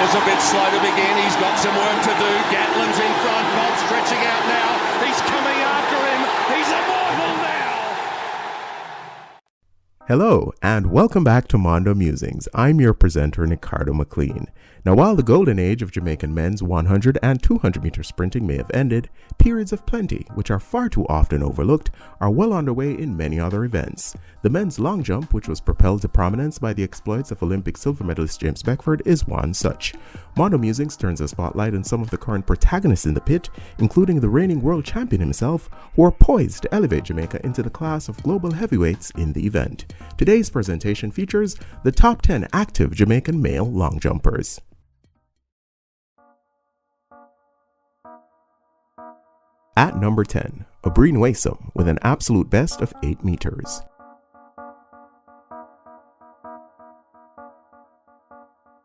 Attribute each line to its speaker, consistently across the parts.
Speaker 1: was a bit slow to begin. He's got some work to do. Gatlin's in front. Bob stretching out now. He's coming after him. He's immortal now.
Speaker 2: Hello, and welcome back to Mondo Musings. I'm your presenter, Carey McLeod. Now, while the golden age of Jamaican men's 100 and 200 meter sprinting may have ended, periods of plenty, which are far too often overlooked, are well underway in many other events. The men's long jump, which was propelled to prominence by the exploits of Olympic silver medalist James Beckford, is one such. Mondo Musings turns a spotlight on some of the current protagonists in the pit, including the reigning world champion himself, who are poised to elevate Jamaica into the class of global heavyweights in the event. Today's presentation features the top 10 active Jamaican male long jumpers. At number 10, Brennen Waysom with an absolute best of 8 meters.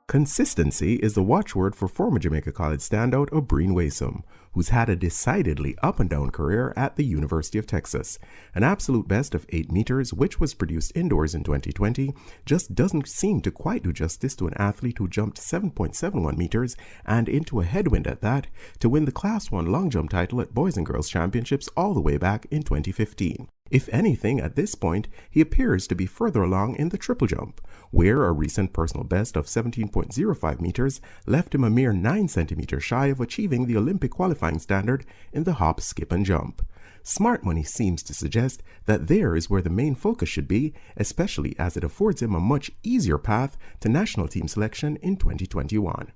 Speaker 2: Consistency is the watchword for former Jamaica College standout Odain Lewis, who's had a decidedly up-and-down career at the University of Texas. An absolute best of 8 meters, which was produced indoors in 2020, just doesn't seem to quite do justice to an athlete who jumped 7.71 meters and into a headwind at that to win the Class 1 long jump title at Boys and Girls Championships all the way back in 2015. If anything, at this point, he appears to be further along in the triple jump, where a recent personal best of 17.05 meters left him a mere 9 centimeters shy of achieving the Olympic qualifying standard in the hop, skip, and jump. Smart money seems to suggest that there is where the main focus should be, especially as it affords him a much easier path to national team selection in 2021.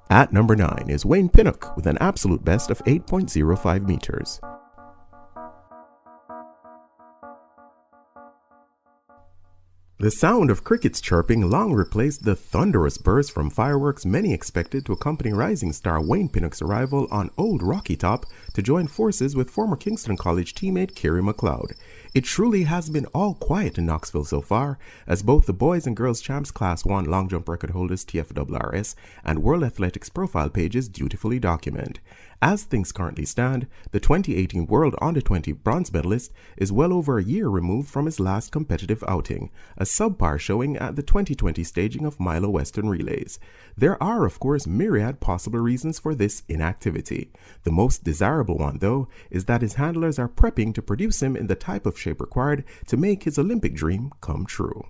Speaker 2: At number 9 is Pinnock with an absolute best of 8.05 meters. The sound of crickets chirping long replaced the thunderous burst from fireworks many expected to accompany rising star Pinnock's arrival on Old Rocky Top to join forces with former Kingston College teammate Carey McLeod. It truly has been all quiet in Knoxville so far, as both the boys and girls champs Class 1 long jump record holders TFRRS and World Athletics profile pages dutifully document. As things currently stand, the 2018 World Under-20 bronze medalist is well over a year removed from his last competitive outing, a subpar showing at the 2020 staging of Milo Western Relays. There are, of course, myriad possible reasons for this inactivity. The most desirable one, though, is that his handlers are prepping to produce him in the type of shape required to make his Olympic dream come true.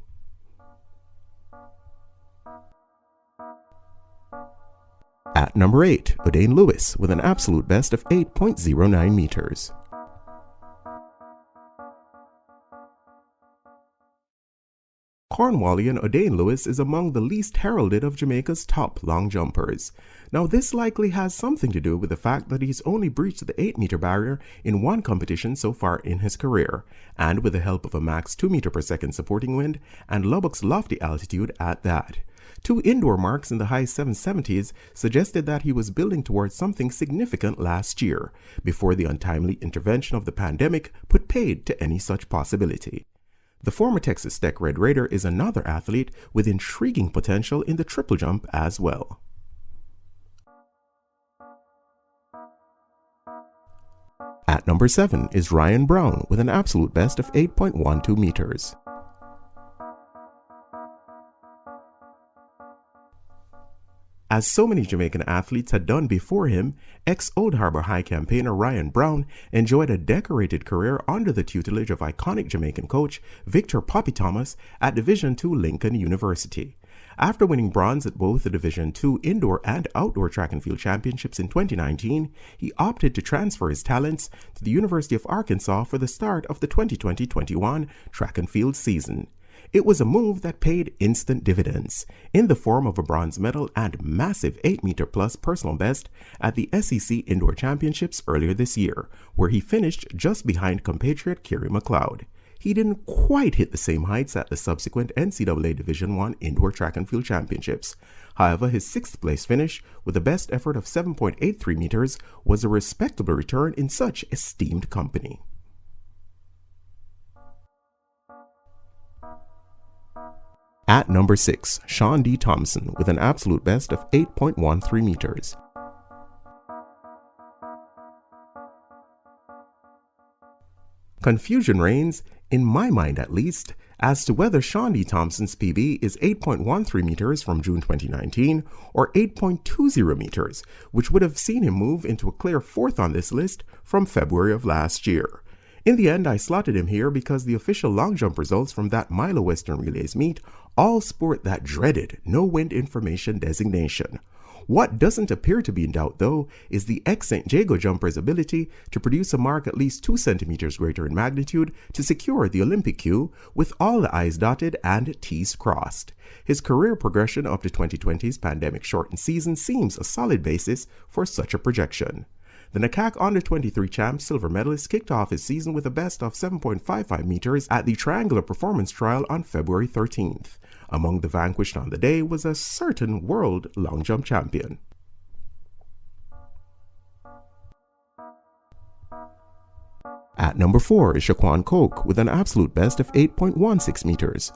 Speaker 2: At number 8, Odain Lewis with an absolute best of 8.09 meters. Cornwallian Odain Lewis is among the least heralded of Jamaica's top long jumpers. Now, this likely has something to do with the fact that he's only breached the 8-meter barrier in one competition so far in his career, and with the help of a max 2 meter per second supporting wind and Lubbock's lofty altitude at that. 2 indoor marks in the high 770s suggested that he was building towards something significant last year, before the untimely intervention of the pandemic put paid to any such possibility. The former Texas Tech Red Raider is another athlete with intriguing potential in the triple jump as well. At number 7 is Ryan Brown with an absolute best of 8.12 meters. As so many Jamaican athletes had done before him, ex-Old Harbor High campaigner Ryan Brown enjoyed a decorated career under the tutelage of iconic Jamaican coach Victor Poppy Thomas at Division II Lincoln University. After winning bronze at both the Division II indoor and outdoor track and field championships in 2019, he opted to transfer his talents to the University of Arkansas for the start of the 2020-21 track and field season. It was a move that paid instant dividends in the form of a bronze medal and massive 8-meter plus personal best at the SEC Indoor Championships earlier this year, where he finished just behind compatriot Carey McLeod. He didn't quite hit the same heights at the subsequent NCAA Division I Indoor Track and Field Championships. However, his 6th place finish with a best effort of 7.83 meters was a respectable return in such esteemed company. At number 6, Shawn-D Thompson with an absolute best of 8.13 meters. Confusion reigns, in my mind at least, As to whether Shawn-D Thompson's PB is 8.13 meters from June 2019 or 8.20 meters, which would have seen him move into a clear fourth on this list from February of last year. In the end, I slotted him here because the official long jump results from that Milo Western Relays meet all sport that dreaded no wind information designation. What doesn't appear to be in doubt, though, is the ex-St. Jago jumper's ability to produce a mark at least 2 centimeters greater in magnitude to secure the Olympic queue with all the I's dotted and T's crossed. His career progression up to 2020's pandemic-shortened season seems a solid basis for such a projection. The NACAC Under-23 champ silver medalist kicked off his season with a best of 7.55 meters at the Triangular Performance Trial on February 13th. Among the vanquished on the day was a certain world long jump champion. At number 4 is Shaquan Coke with an absolute best of 8.16 meters.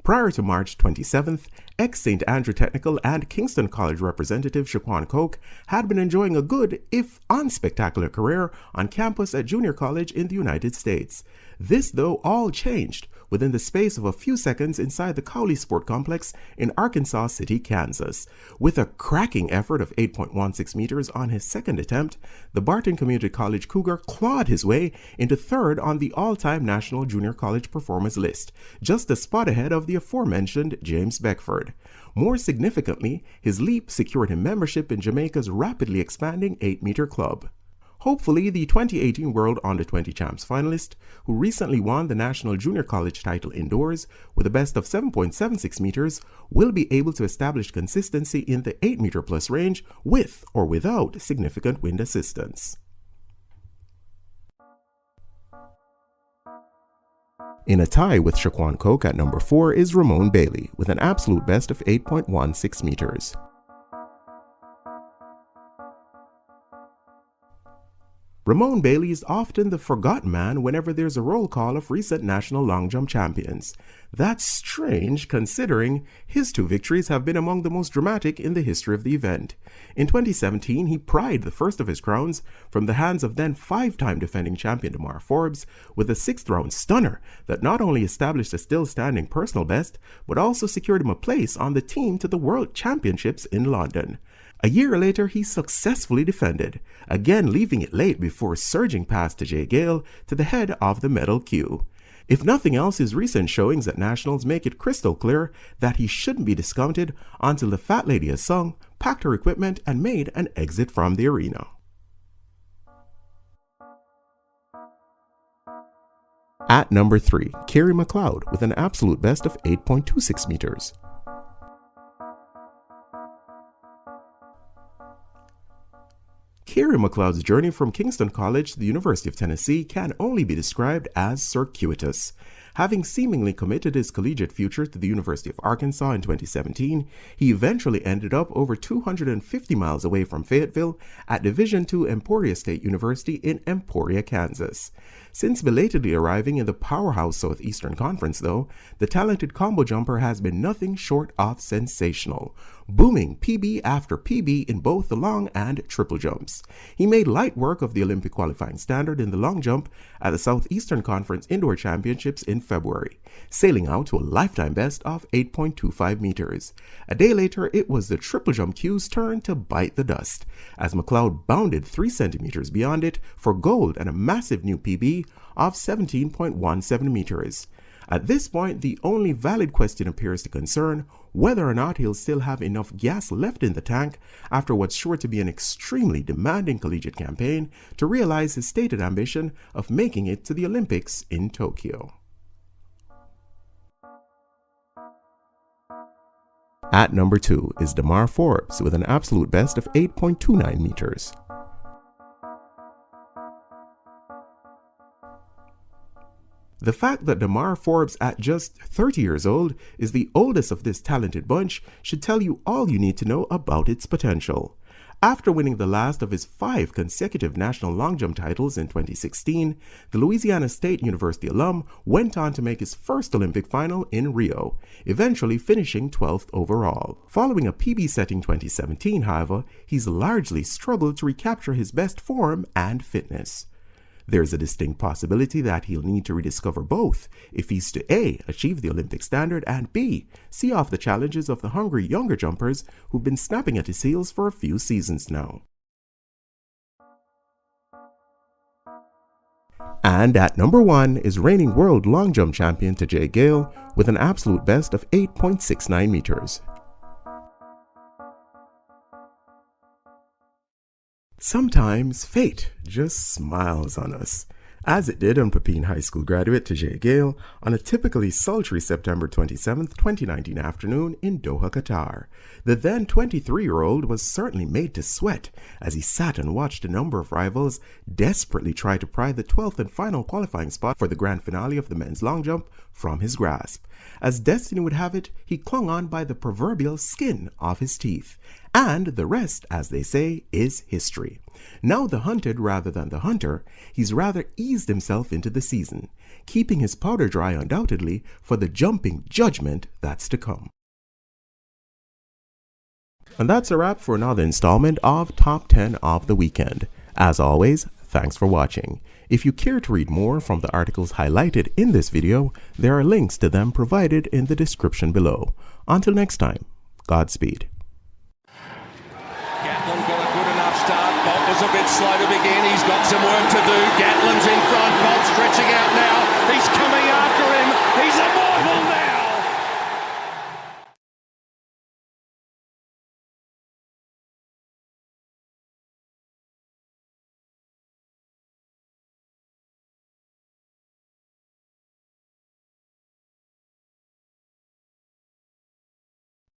Speaker 2: Prior to March 27th, ex-St. Andrew Technical and Kingston College representative Shaquan Coke had been enjoying a good, if unspectacular, career on campus at junior college in the United States. This, though, all changed within the space of a few seconds inside the Cowley Sport Complex in Arkansas City, Kansas. With a cracking effort of 8.16 meters on his second attempt, the Barton Community College Cougar clawed his way into third on the all-time national junior college performers list, just a spot ahead of the aforementioned James Beckford. More significantly, his leap secured him membership in Jamaica's rapidly expanding 8-meter club. Hopefully, the 2018 World Under-20 Champs finalist, who recently won the National Junior College title indoors with a best of 7.76 meters, will be able to establish consistency in the 8-meter plus range with or without significant wind assistance. In a tie with Shaquan Coke at number 4 is Ramon Bailey with an absolute best of 8.16 meters. Ramon Bailey is often the forgotten man whenever there's a roll call of recent national long jump champions. That's strange considering his 2 victories have been among the most dramatic in the history of the event. In 2017, he pried the first of his crowns from the hands of then 5-time defending champion Derrick Forbes with a 6th round stunner that not only established a still standing personal best, but also secured him a place on the team to the World Championships in London. A year later, he successfully defended, again leaving it late before surging past to Gayle to the head of the medal queue. If nothing else, his recent showings at Nationals make it crystal clear that he shouldn't be discounted until the fat lady has sung, packed her equipment, and made an exit from the arena. At number 3, Carey McLeod with an absolute best of 8.26 meters. Carey McLeod's journey from Kingston College to the University of Tennessee can only be described as circuitous. Having seemingly committed his collegiate future to the University of Arkansas in 2017, he eventually ended up over 250 miles away from Fayetteville at Division II Emporia State University in Emporia, Kansas. Since belatedly arriving in the powerhouse Southeastern Conference, though, the talented combo jumper has been nothing short of sensational, booming PB after PB in both the long and triple jumps. He made light work of the Olympic qualifying standard in the long jump at the Southeastern Conference Indoor Championships in February, sailing out to a lifetime best of 8.25 meters. A day later, it was the triple jump queue's turn to bite the dust, as McLeod bounded 3 centimeters beyond it for gold and a massive new PB of 17.17 meters. At this point, the only valid question appears to concern whether or not he'll still have enough gas left in the tank after what's sure to be an extremely demanding collegiate campaign to realize his stated ambition of making it to the Olympics in Tokyo. At number 2 is Derrick Forbes with an absolute best of 8.29 meters. The fact that Derrick Forbes, at just 30 years old, is the oldest of this talented bunch should tell you all you need to know about its potential. After winning the last of his 5 consecutive national long jump titles in 2016, the Louisiana State University alum went on to make his first Olympic final in Rio, eventually finishing 12th overall. Following a PB-setting 2017, however, he's largely struggled to recapture his best form and fitness. There's a distinct possibility that he'll need to rediscover both if he's to A, achieve the Olympic standard, and B, see off the challenges of the hungry younger jumpers who've been snapping at his heels for a few seasons now. And at number 1 is reigning world long jump champion Gayle with an absolute best of 8.69 meters. Sometimes fate just smiles on us, as it did on Pepin High School graduate Gayle on a typically sultry September 27, 2019 afternoon in Doha, Qatar. The then 23-year-old was certainly made to sweat as he sat and watched a number of rivals desperately try to pry the 12th and final qualifying spot for the grand finale of the men's long jump from his grasp. As destiny would have it, he clung on by the proverbial skin of his teeth. And the rest, as they say, is history. Now the hunted rather than the hunter, he's rather eased himself into the season, keeping his powder dry undoubtedly for the jumping judgment that's to come. And that's a wrap for another installment of Top 10 of the Weekend. As always, thanks for watching. If you care to read more from the articles highlighted in this video, there are links to them provided in the description below. Until next time, Godspeed.
Speaker 1: Gatlin got a good enough start. Bolt was a bit slow to begin. He's got some work to do. Gatlin's in front. Bolt stretching out now. He's coming after him. He's immortal now.